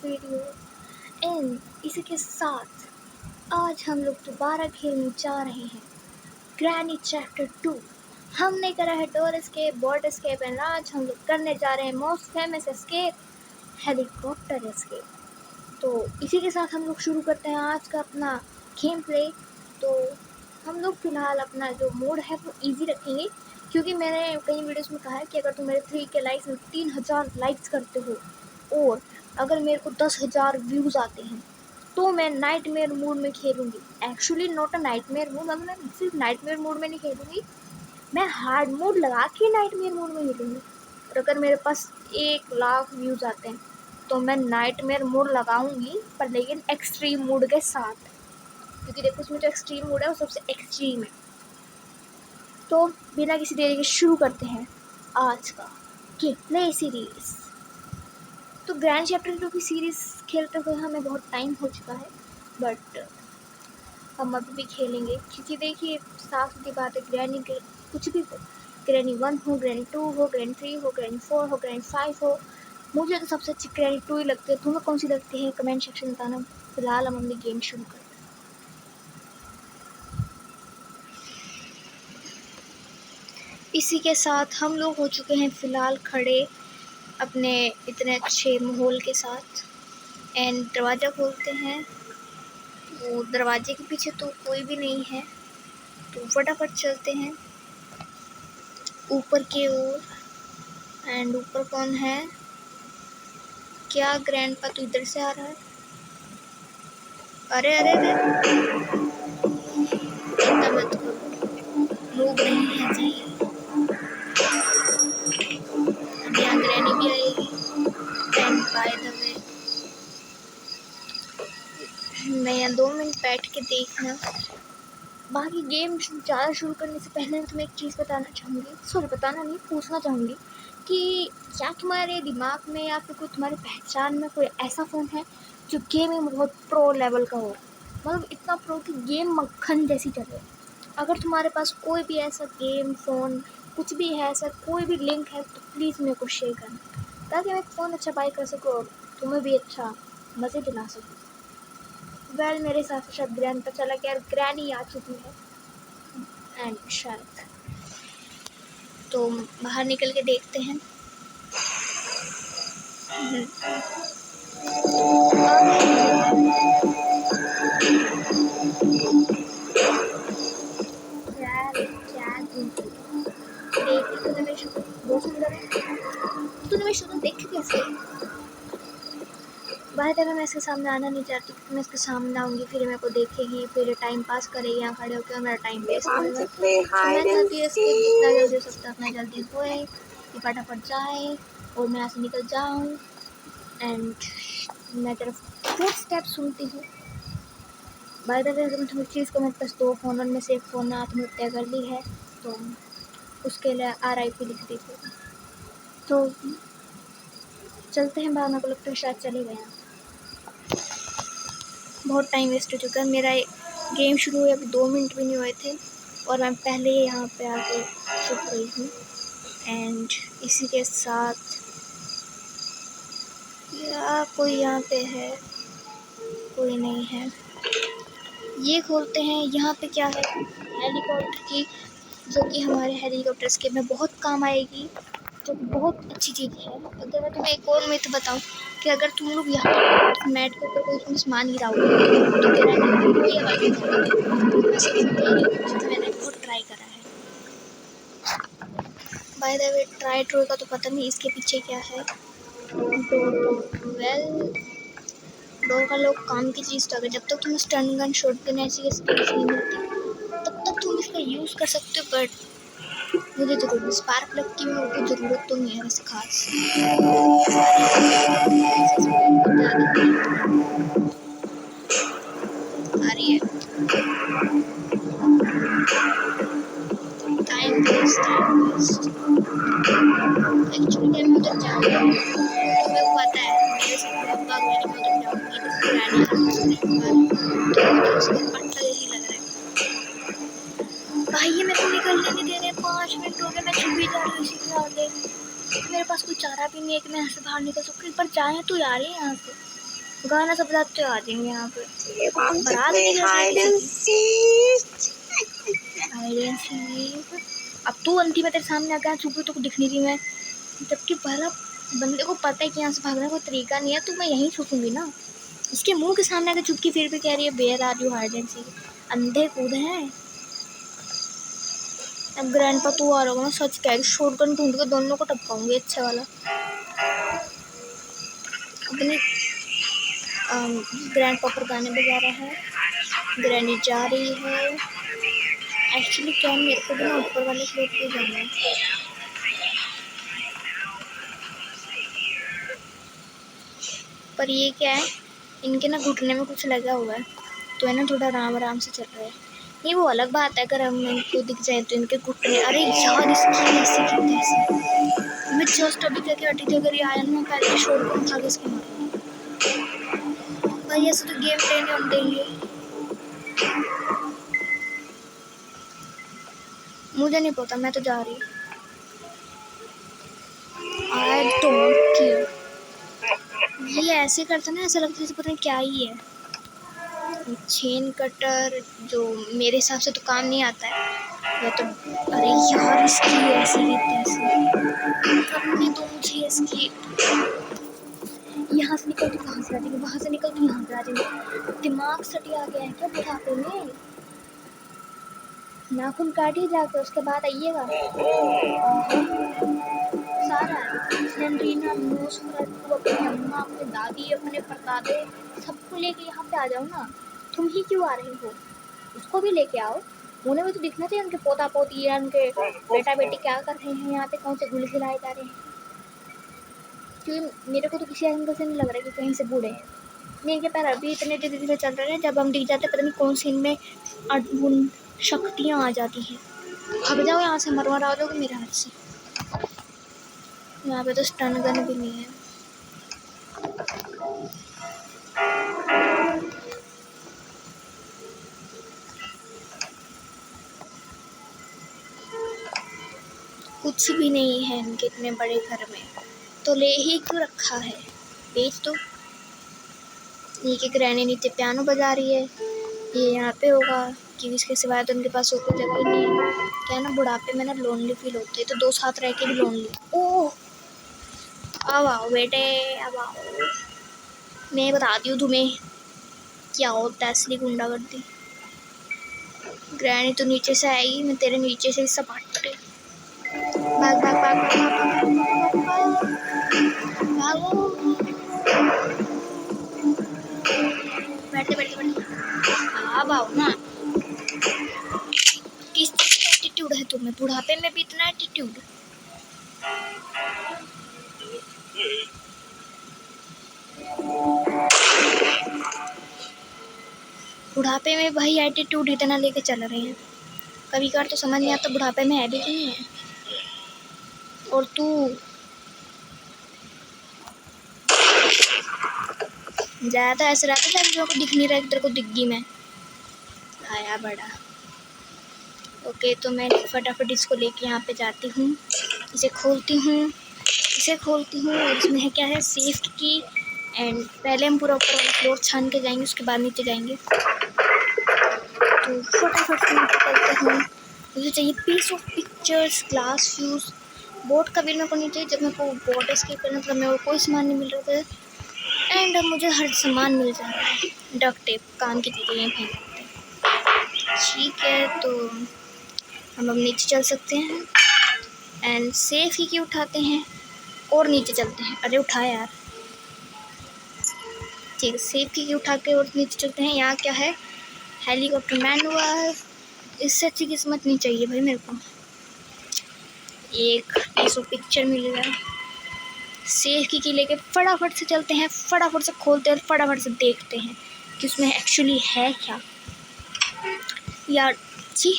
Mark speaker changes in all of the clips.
Speaker 1: Video. And इसी के साथ आज हम लोग दोबारा खेलने जा रहे हैं ग्रैनी चैप्टर 2। हमने करा है door escape, board escape and आज हम लोग करने जा रहे हैं most famous escape, helicopter escape. तो इसी के साथ हम लोग शुरू करते हैं आज का अपना गेम प्ले। तो हम लोग फ़िलहाल अपना जो मोड है वो इजी रखेंगे, क्योंकि मैंने कई वीडियोस में कहा है कि अगर तुम मेरे 3K लाइक्स में 3000 लाइक्स करते हो और अगर मेरे को 10,000 व्यूज़ आते हैं तो मैं नाइटमेयर मोड में खेलूँगी। Actually not a nightmare mode, मतलब मैं सिर्फ नाइटमेयर मोड में नहीं खेलूँगी, मैं हार्ड मोड लगा के नाइटमेयर मोड में खेलूँगी। और अगर मेरे पास 1,00,000 व्यूज़ आते हैं तो मैं नाइटमेयर मोड लगाऊंगी, पर लेकिन एक्सट्रीम मोड के साथ, क्योंकि देखो उसमें जो एक्सट्रीम मोड है वो सबसे एक्सट्रीम है। तो बिना किसी देरी के शुरू करते हैं आज का गेम प्ले सीरीज। तो ग्रैंड चैप्टर 2 की सीरीज खेलते हुए हमें बहुत टाइम हो चुका है, बट हम अभी भी खेलेंगे, क्योंकि देखिए साफ सीधी बात है, ग्रैनी कुछ भी हो, ग्रैनी 1 हो, ग्रैनी 2 हो, ग्रैनी 3 हो, ग्रैनी 4 हो, ग्रैनी 5 हो, मुझे तो सबसे अच्छी ग्रैनी 2 ही लगती है। तुम्हें कौन सी लगती है कमेंट सेक्शन में बताना। फिलहाल हम अपनी गेम शुरू करते हैं। इसी के साथ हम लोग हो चुके हैं फ़िलहाल खड़े अपने इतने अच्छे माहौल के साथ। एंड दरवाज़ा खोलते हैं, वो दरवाजे के पीछे तो कोई भी नहीं है, तो फटाफट चलते हैं ऊपर की ओर। एंड ऊपर कौन है? क्या ग्रैंडपा तो इधर से आ रहा है? अरे अरे अरे, चिंता मत करो, लोग नहीं है चाहिए। अब यहाँ ग्रैनी भी आएगी। एंड बाय द वे, मैं यहाँ 2 मिनट बैठ के देखना। बाकी गेम ज़्यादा शुरू करने से पहले मैं तुम्हें एक चीज़ बताना चाहूँगी, सॉरी बताना नहीं, पूछना चाहूँगी कि क्या तुम्हारे दिमाग में या फिर कोई तुम्हारी पहचान में कोई ऐसा फ़ोन है जो गेमिंग में बहुत प्रो लेवल का हो, मतलब इतना प्रो कि गेम मक्खन जैसी चले। अगर तुम्हारे पास कोई भी ऐसा गेम फ़ोन कुछ भी है, ऐसा कोई भी लिंक है, तो प्लीज़ मेरे को शेयर करना, ताकि मैं फ़ोन अच्छा बाई कर सकूँ और तुम्हें भी अच्छा मज़े दिला सकूँ। वेल मेरे हिसाब से शायद ग्रैंड पर चला गया, ग्रैनी आ चुकी है। एंड शायद तो बाहर निकल के देखते हैं। तूने मेरी शक्ल देखी कैसे? बाहर तक मैं इसके सामने आना नहीं चाहती, क्योंकि मैं इसके सामने आऊँगी फिर मेरे को देखेगी, फिर टाइम पास करेगी यहाँ खड़े होकर, मेरा टाइम वेस्ट करेगा। मैं चाहती हूँ इसके जितना जल्दी हो सकता है उतना जल्दी होए, ये फटाफट जाए और मैं यहाँ से निकल जाऊँ। एंड मैं तरफ फुट स्टेप सुनती हूँ। बाय द वे, अगर तुम्हें चीज़ को मेरे पास 2 फ़ोन में से एक फ़ोन ने आत्महत्या कर ली है, तो उसके लिए RIP लिख दी थी। तो चलते हैं बाहर, मेरे को लगता है शायद चले गए हैं। बहुत टाइम वेस्ट हो चुका है, मेरा गेम शुरू हुए अभी 2 मिनट भी नहीं हुए थे और मैं पहले ही यहाँ पे आके छुप गई हूँ। एंड इसी के साथ या कोई यहाँ पे है? कोई नहीं है। ये खोलते हैं, यहाँ पे क्या है? हेलीकॉप्टर की, जो कि हमारे हेलीकॉप्टर स्केप में बहुत काम आएगी, जो बहुत अच्छी चीज़ है। अगर मैं तुम्हें एक और मिथ बताऊँ कि अगर तुम लोग यहाँ मैट के ऊपर कोई तुम सामान गिराओगे तो गिराने की कोई आवाज़ नहीं आएगी। मैं सिर्फ कह रही हूँ क्योंकि मैंने बहुत ट्राई करा है। बाय द वे, ट्राई का तो पता नहीं इसके पीछे क्या है। वेल, डोर का लोग काम की चीज़ तो, अगर जब तक तुम्हें स्टन गन शॉटगन ऐसी स्किल्स नहीं मिलती तब तक तुम इसका यूज़ कर सकते हो, बट मुझे ज़रूर स्पार्क प्लग की मेरे को ज़रूरत तो नहीं है वैसे खास। आ रही है टाइम वेस्ट। एक्चुअली मैं उधर जाऊँगी, तुम्हें को पता है मेरे साथ बहुत बार हुआ कि मैं उधर जाऊँगी तो ग्रैनी का कुछ नहीं हुआ, तो मुझे उसका पट्टा यही लग रहा है। भाई ये मेरे को निकलने नहीं दे रहे, 5 मिनट हो गए, मैं छुप भी जा रही हूँ इसी के आगे। मेरे पास कोई चारा भी नहीं है कि मैं यहाँ से बाहर निकल सकूँ। एक बार जाएँ तो यार यहाँ से। गाना सब बजाते आ जाएंगे यहाँ पे।
Speaker 2: Want to
Speaker 1: बारात
Speaker 2: play
Speaker 1: भी लग रही
Speaker 2: hide
Speaker 1: है
Speaker 2: and
Speaker 1: किसी
Speaker 2: seek?
Speaker 1: की। Hide and seek। अब तू अंती में तेरे सामने आकर छुपी तो दिख नहीं रही मैं, जबकि पहला बंदे को पता है कि यहाँ से भागने का कोई तरीका नहीं है, तो मैं यहीं छुपूंगी ना। इसके मुंह के सामने आकर चुपकी फिर भी कह रही है where are you hide and seek. अंधे कूदे हैं। अब ग्रैंडपा तू आ रहा होगा ना, सच कह रही, शॉटगन ढूंढ के दोनों को टपकाऊंगी अच्छा वाला। अपनी ग्रैंडपा पर गाने बजा रहा है, ग्रैनी जा रही है। एक्चुअली क्या मेरे को भी ना ऊपर वाले फ्लोर पे जाना है, पर ये क्या है, इनके ना घुटने में कुछ लगा हुआ है, तो है ना थोड़ा आराम आराम से चल रहा है। ये वो अलग बात है, अगर हम इनको दिख जाए तो इनके घुटने, अरे यार इसकी ऐसे की तैसे। मैं जस्ट अभी क्या हटी थी, अगर ये आया ना पहले शोर को उठा के इसके मारूंगी भाई। ऐसे तो गेम प्ले नहीं होने देंगे। मुझे नहीं पता, मैं तो जा रही। I don't care. ये ऐसे करता ना, ऐसा लगता है जैसे पता नहीं क्या ही है। चेन कटर जो मेरे हिसाब से तो काम नहीं आता है, या तो अरे यार इसकी ऐसी ही तैसी करने दो मुझे। इसकी यहाँ से निकल तो वहाँ से आ जाएंगे, वहाँ से निकल तो यहाँ पे आ जाएंगे। दिमाग सटिया गया है क्या बुढ़ापे में? नाखून काटिए जाके, उसके बाद आइएगा। सारा सेंड्रीना, नोस्फेरातु, अपनी अम्मा, अपने दादी, अपने परदादे, सबको लेके यहाँ पे आ जाओ ना। तुम ही क्यों आ रहे हो? उसको भी लेके आओ, उन्हें भी तो दिखना चाहिए उनके पोता पोती या उनके बेटा बेटी क्या कर रहे हैं यहाँ पे, कौन से गुल खिलाए जा रहे हैं। क्योंकि मेरे को तो किसी एंगल से नहीं लग रहा है कि कहीं से बूढ़े हैं। नहीं, इनके पैर अभी इतने धीरे धीरे चल रहे हैं, जब हम दिख जाते पता नहीं कौन सी इनमें अद्भुत शक्तियाँ आ जाती हैं। भाग जाओ यहाँ से, मरवा आ जाओगे मेरे हाथ से। यहाँ पे तो स्टन गन भी नहीं है। कुछ भी नहीं है इनके इतने बड़े घर में, तो ले ही क्यों रखा है, बेच दो। ये कि ग्रैनी नीचे पियानो बजा रही है, ये यहाँ पे होगा कि इसके सिवाय तो उनके पास और कोई जगह ही नहीं है। क्या है ना, बुढ़ापे में ना लोनली फील होती है, तो दो साथ रह के भी लोनली। ओह अब आओ बेटे, अब आओ, मैं बताती हूँ तुम्हें क्या होता है असली गुंडागर्दी। ग्रैनी तो नीचे से आएगी, मैं तेरे नीचे से सपाटे। भाग भाग भाग भाग भागो। बैठते बैठते बैठते अब आओ ना। किस चीज़ का एटीट्यूड है तुम्हें, बुढ़ापे में भी इतना एटीट्यूड? बुढ़ापे में भाई एटीट्यूड इतना लेके चल रहे हैं, कभी कभार तो समझ नहीं आता बुढ़ापे में है भी नहीं है। और तू ज़्यादा ऐसे रहता है जब को दिख नहीं रहा, तेरे को दिख गई मैं, आया बड़ा। ओके, तो मैं फटाफट इसको लेके यहाँ पे जाती हूँ, इसे खोलती हूँ, और इसमें है क्या है, सेफ की। एंड पहले हम पूरा ऊपर वाला फ्लोर छान के जाएंगे, उसके बाद नीचे जाएंगे। तो फटाफट से निकलते हैं। मुझे चाहिए piece of pictures, glass fuse, boat का बिल मेरे को नहीं चाहिए। जब मेरे को बोट एस्केप करना था, मेरे को कोई सामान नहीं मिल रहा था, एंड अब मुझे हर सामान मिल जा रहा है। डक टेप, काम की चीज़ें यहीं फेंक देते हैं। ठीक है, तो हम अब नीचे चल सकते हैं एंड सेफ की उठाते हैं और नीचे चलते हैं। अरे उठाया यार, ठीक है, सेफ की उठा के और नीचे चलते हैं। यहाँ क्या है, हेलीकॉप्टर मैनुअल, इससे अच्छी किस्मत नहीं चाहिए भाई मेरे को। एक पीस ऑफ पिक्चर मिल गया। सेफ की लेके फटाफट से चलते हैं, फटाफट से खोलते हैं, फटाफट से देखते हैं कि उसमें एक्चुअली है क्या। यार जी,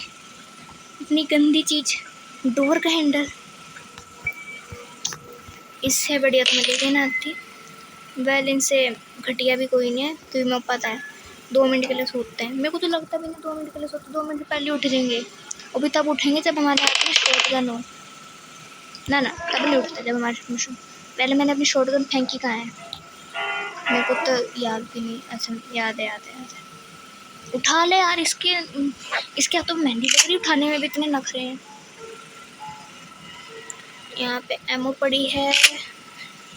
Speaker 1: इतनी गंदी चीज़, डोर का हैंडल, इससे बढ़िया तो मैं लेके ना आती। वेल, इनसे घटिया भी कोई नहीं है, क्योंकि मैं पता है 2 मिनट के लिए सोते हैं। मेरे को तो लगता भी नहीं 2 मिनट के लिए सोते, 2 मिनट पहले उठ जाएंगे। और भी तब उठेंगे जब हमारे हाथ में शॉटगन हो। ना तब नहीं उठते जब हमारे हाथ में। पहले मैंने अपनी शॉटगन फेंकी कहाँ है। मेरे को तो याद भी नहीं। अच्छा याद है। उठा ले यार, इसके हाथ तो मेहंदी लग रही, उठाने में भी इतने नखरे हैं। यहाँ पे एमओ पड़ी है,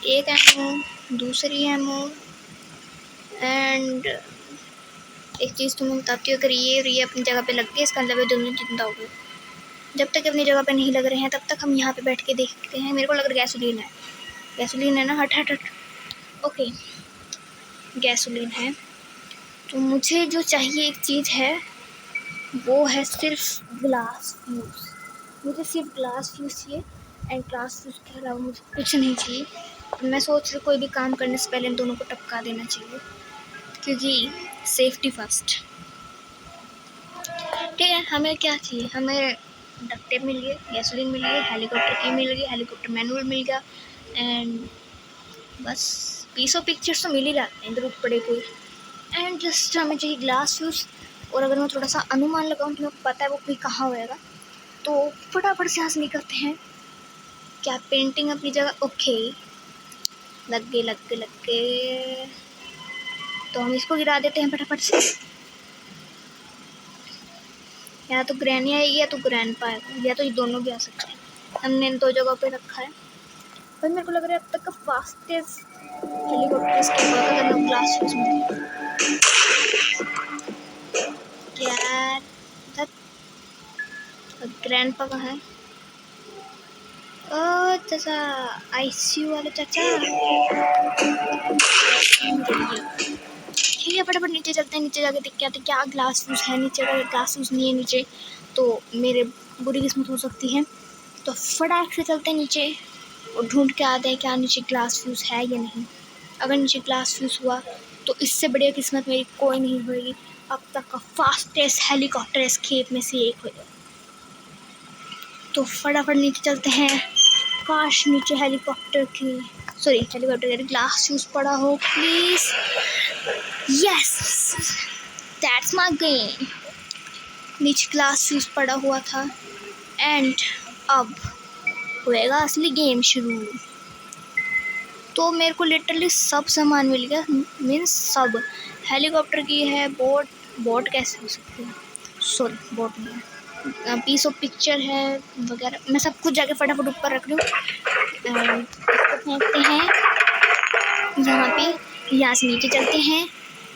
Speaker 1: एक एमओ, दूसरी एमओ, एंड एक चीज़ तुम्हें बताती हूँ, अगर ये अपनी जगह पे लग गई इसका मतलब दोनों जिंदा हो गए। जब तक अपनी जगह पे नहीं लग रहे हैं तब तक हम यहाँ पे बैठ के देखते हैं। मेरे को लग रहा है गैसोलीन है ना। हट हट हट। ओके गैसोलीन है। तो मुझे जो चाहिए एक चीज़ है, वो है सिर्फ ग्लास फ्यूज़। मुझे सिर्फ ग्लास फ्यूज़ चाहिए, एंड ग्लास फ्यूज़ के अलावा मुझे कुछ नहीं चाहिए। मैं सोच रही कोई भी काम करने से पहले इन दोनों को टपका देना चाहिए, क्योंकि सेफ्टी फर्स्ट। ठीक है, हमें क्या चाहिए, हमें डक्ट टेप मिल गई, गैसोलीन मिल गई, हेलीकॉप्टर की मिल गई, हेलीकॉप्टर मैनुअल मिल गया, एंड बस पीस ऑफ पिक्चर्स तो मिल ही जाते हैं इधर पड़े कोई। एंड जस्ट हमें चाहिए ग्लास फ्यूज़। और अगर मैं थोड़ा सा अनुमान लगाऊँ तो मेरे को पता है वो कोई कहाँ होएगा, तो फटाफट से यहाँ से निकलते हैं। क्या पेंटिंग अपनी जगह? ओके लग गए। तो हम इसको गिरा देते हैं फटाफट से। या तो ग्रैनी आएगी या तो ग्रैंडपा आएगा, या तो ये दोनों भी आ सकते हैं। हमने इन दो जगहों पे रखा है। पर मेरे को लग रहा है अब तक का फास्टेस्ट हेलीकॉप्टर इसके बाद अगर मैं ग्लास फ्यूज में यार ग्रैंडपा कहाँ है? ओ चाचा, आईसीयू वाले चाचा। ठीक है फटाफट नीचे चलते हैं। नीचे जाके देखते हैं क्या ग्लास फ्यूज है नीचे। अगर ग्लास फ्यूज नहीं है नीचे तो मेरे बुरी किस्मत हो सकती है। तो फटाक से चलते हैं नीचे और ढूंढ के आते हैं क्या नीचे ग्लास फ्यूज है या नहीं। अगर नीचे ग्लास फ्यूज हुआ तो इससे बढ़िया किस्मत मेरी कोई नहीं होगी। अब तक का फास्टेस्ट हेलीकॉप्टर एस्केप में से एक होगा। तो फटाफट नीचे चलते हैं। काश नीचे हेलीकॉप्टर ग्लास फ्यूज पड़ा हो please. Yes that's my game. नीचे ग्लास फ्यूज पड़ा हुआ था, एंड अब होएगा असली गेम शुरू। तो मेरे को लिटरली सब सामान मिल गया, मीन्स सब। हेलीकॉप्टर की है, बोट कैसे हो सकती है, सॉरी बोट नहीं है, पीस ऑफ पिक्चर है वगैरह। मैं सब कुछ जाके फटाफट ऊपर रख रही हूँ। एंड इसको फेंकते हैं यहाँ पे। यहाँ से नीचे चलते हैं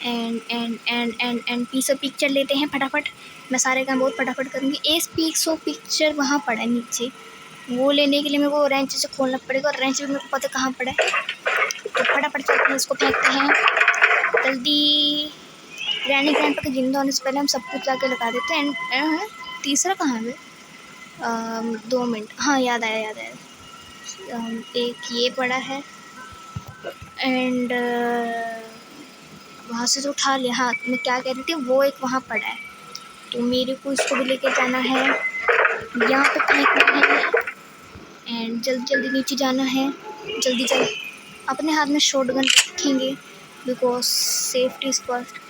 Speaker 1: एंड पीस ऑफ पिक्चर लेते हैं फटाफट। मैं सारे काम बहुत फटाफट करूँगी। एक पीस ऑफ पिक्चर वहाँ पड़ा है नीचे, वो लेने के लिए मेरे को रेंच से खोलना पड़ेगा, और रेंच भी मेरे को पता कहाँ पड़ा है। तो फटाफट चलते हैं, इसको फेंकते हैं जल्दी। ग्रैनी ग्रैंडपा के जिंदा होने से पहले हम सब कुछ जाके लगा देते हैं। तीसरा कहाँ है? 2 मिनट। हाँ याद आया। एक ये पड़ा है, एंड वहाँ से तो उठा लिया। हाँ मैं क्या कह रही थी, वो एक वहाँ पड़ा है, तो मेरे को इसको भी लेके जाना है, यहाँ पे फेंकना है, एंड जल्दी नीचे जाना है। जल्दी अपने हाथ में शॉटगन रखेंगे, बिकॉज सेफ्टी इज फर्स्ट।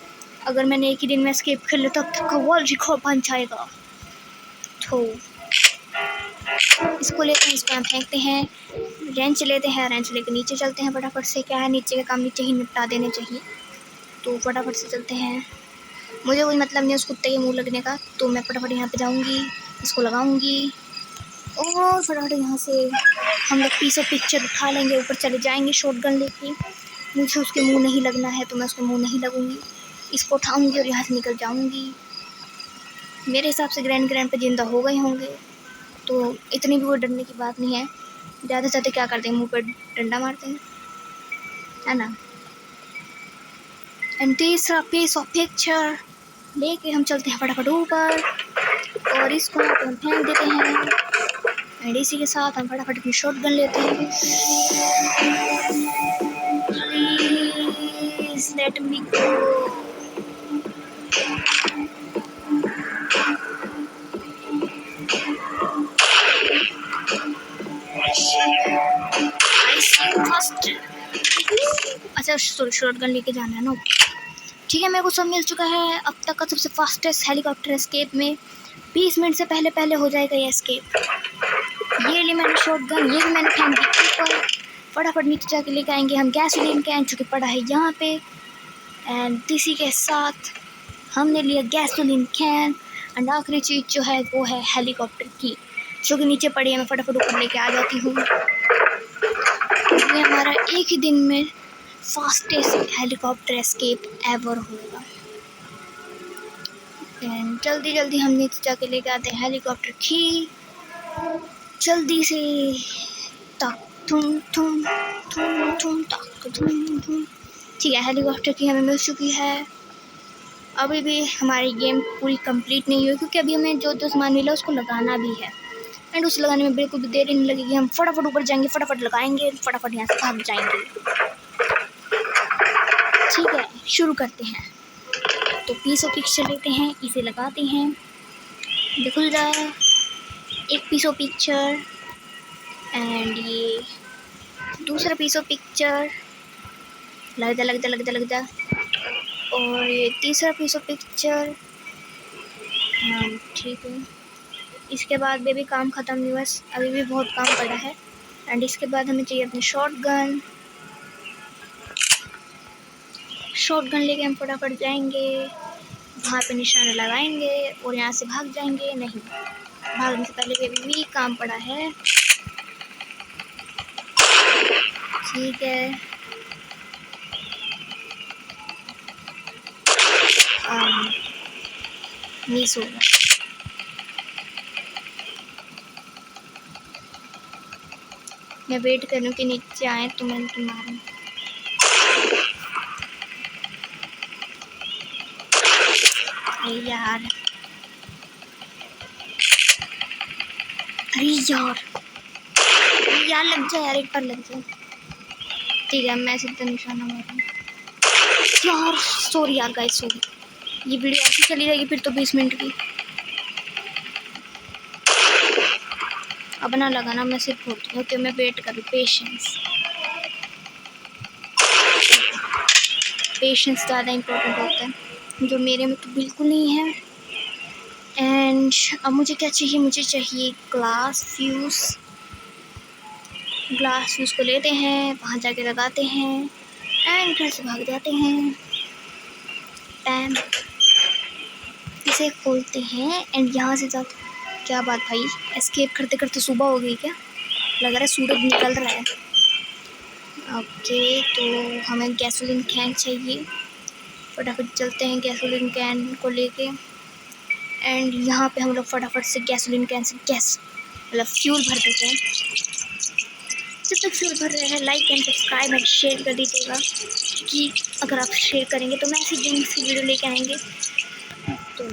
Speaker 1: अगर मैंने एक ही दिन में एस्केप कर लिया तो अब तक का वर्ल्ड रिकॉर्ड बन जाएगा। तो इसको लेते हैं, इसको हम फेंकते हैं। रेंच लेते हैं, रेंच लेकर नीचे चलते हैं फटाफट से। क्या है, नीचे का काम नीचे ही निपटा देने चाहिए। तो फटाफट से चलते हैं। मुझे कोई मतलब नहीं है उस कुत्ते के मुंह लगने का, तो मैं फटाफट यहाँ पे जाऊँगी, इसको लगाऊँगी, और फटाफट यहाँ से हम लोग पीस ऑफ पिक्चर उठा लेंगे, ऊपर चले जाएंगे शॉटगन लेके। मुझे उसके मुंह नहीं लगना है तो मैं उसके मुंह नहीं लगूँगी। इसको उठाऊँगी और यहाँ से निकल जाऊँगी। मेरे हिसाब से ग्रैंड पे जिंदा हो गए होंगे, तो इतनी भी कोई डरने की बात नहीं है। ज़्यादा से ज़्यादा क्या करते हैं, मुँह पर डंडा मारते हैं, है ना। एंड तीसरा पीस ऑफ पिक्चर लेके हम चलते हैं फटाफट ऊपर, और इसको हम फेंक देते हैं। एंड इसी के साथ हम फटाफट अपनी शॉटगन लेते हैं। प्लीज लेट मी गो। अच्छा शॉटगन लेके जाना है ना। ठीक है, मेरे को सब मिल चुका है। अब तक का सबसे फास्टेस्ट हेलीकॉप्टर एस्केप में 20 मिनट से पहले हो जाएगा ये एस्केप। ये ली मैंने शॉटगन, ये भी मैंने फेंक दी ऊपर, फटाफट नीचे जाके लेके आएंगे हम गैसोलीन कैन जो कि पड़ा है यहाँ पे। एंड इसी के साथ हमने लिया गैसोलीन कैन। एंड आखिरी चीज़ जो है वो है हेलीकॉप्टर की, जो कि नीचे पड़ी है। मैं फटाफट ऊपर लेके आ जाती हूँ। ये हमारा एक ही दिन में फास्टेस्ट हेलीकॉप्टर एस्केप एवर होगा। एंड जल्दी जल्दी हम नीचे जाके लेके आते हैं हेलीकॉप्टर की, जल्दी से। तक थुम थुम थुम थुम तक थुम थुम। ठीक है, हेलीकॉप्टर की हमें मिल चुकी है। अभी भी हमारी गेम पूरी कंप्लीट नहीं हुई, क्योंकि अभी हमें जो जो सामान मिला उसको लगाना भी है। एंड उस लगाने में बिल्कुल भी देर नहीं लगेगी। हम फटाफट ऊपर जाएंगे, फटाफट लगाएंगे, फटाफट यहाँ से भाग जाएंगे। ठीक है, शुरू करते हैं। तो पीस ऑफ पिक्चर लेते हैं, इसे लगाते हैं। देखो एक पीस ऑफ पिक्चर। एंड ये दूसरा पीस ऑफ पिक्चर। लग जा। और ये तीसरा पीस ऑफ पिक्चर। ठीक है, इसके बाद भी काम ख़त्म नहीं, बस अभी भी बहुत काम पड़ा है। एंड इसके बाद हमें चाहिए अपनी शॉटगन लेके हम फटाफट जाएंगे, वहाँ पे निशाना लगाएंगे और यहाँ से भाग जाएंगे। नहीं, भागने से पहले भी काम पड़ा है। ठीक है, मिस होगा। मैं वेट कर रही हूँ कि नीचे आए तो मैं तुम मारूँ। यार, अरे यार लग जाए यार, एक बार लग जाए। ठीक है, मैं सीधा निशाना मारूँ। यार सॉरी यार गाइस, सॉरी। ये वीडियो ऐसी चली जाएगी फिर तो 20 मिनट की। अब ना लगाना, मैं सिर्फ बोलती हूँ। ओके, मैं वेट करूँ। पेशेंस ज़्यादा इम्पोर्टेंट होता है, जो मेरे में तो बिल्कुल नहीं है। एंड अब मुझे क्या चाहिए? मुझे चाहिए ग्लास फ्यूज़ को लेते हैं, वहाँ जाके लगाते हैं एंड घर से भाग जाते हैं। पैम इसे खोलते हैं एंड यहाँ से जाते। क्या बात भाई, एस्केप करते करते सुबह हो गई क्या? लग रहा है सूरज निकल रहा है। ओके, तो हमें गैसोलीन कैन चाहिए। फटाफट चलते हैं गैसोलीन कैन को लेके। एंड यहाँ पे हम लोग फटाफट से गैसोलीन कैन से मतलब फ्यूल भर देते हैं। जब तक फ्यूल भर रहे हैं, like and subscribe and share कर दीजिएगा, क्योंकि अगर आप शेयर करेंगे तो मैं ऐसी गेम्स की वीडियो लेके आएंगे। तो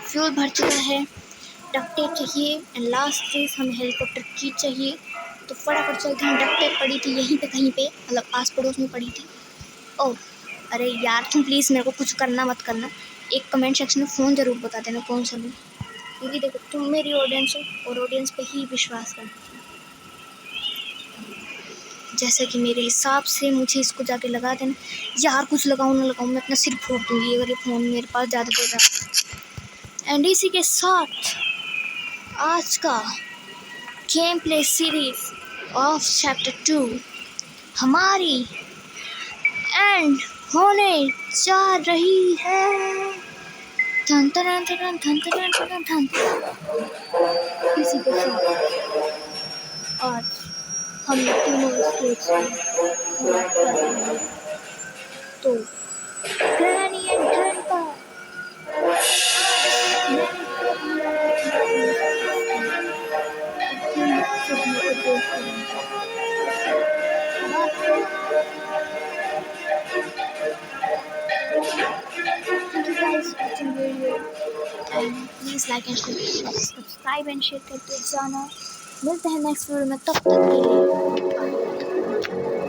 Speaker 1: फ्यूल भर चुका है, डक्ट टेप चाहिए एंड लास्ट चीज़ हमें हेलीकॉप्टर की चाहिए। तो फटाफट चलते हैं। डक्ट टेप पड़ी थी यहीं पे कहीं पे, मतलब आस पड़ोस में पड़ी थी। ओह अरे यार, तुम प्लीज़ मेरे को कुछ करना मत करना। एक कमेंट सेक्शन में फ़ोन ज़रूर बता देना कौन सा लूँ, क्योंकि देखो तुम मेरी ऑडियंस हो और ऑडियंस पे ही विश्वास करना। जैसे कि मेरे हिसाब से मुझे इसको जाके लगा देना। यार कुछ लगाऊँ ना लगाऊँ, मैं अपना सिर फोड़ दूँगी अगर ये फ़ोन मेरे पास ज़्यादा देर रहा। एंड इसी के साथ आज का game play series of chapter 2 हमारी एंड होने जा रही है। धन धन धन धन धन धन धन। इसी के साथ आज हम तीनों स्टेज पूरा कर रहे हैं। तो granny and grandpa Thank you guys for watching the video and please like and subscribe and share करते जाना। मिलते हैं नेक्स्ट वीडियो में, तब तक के लिए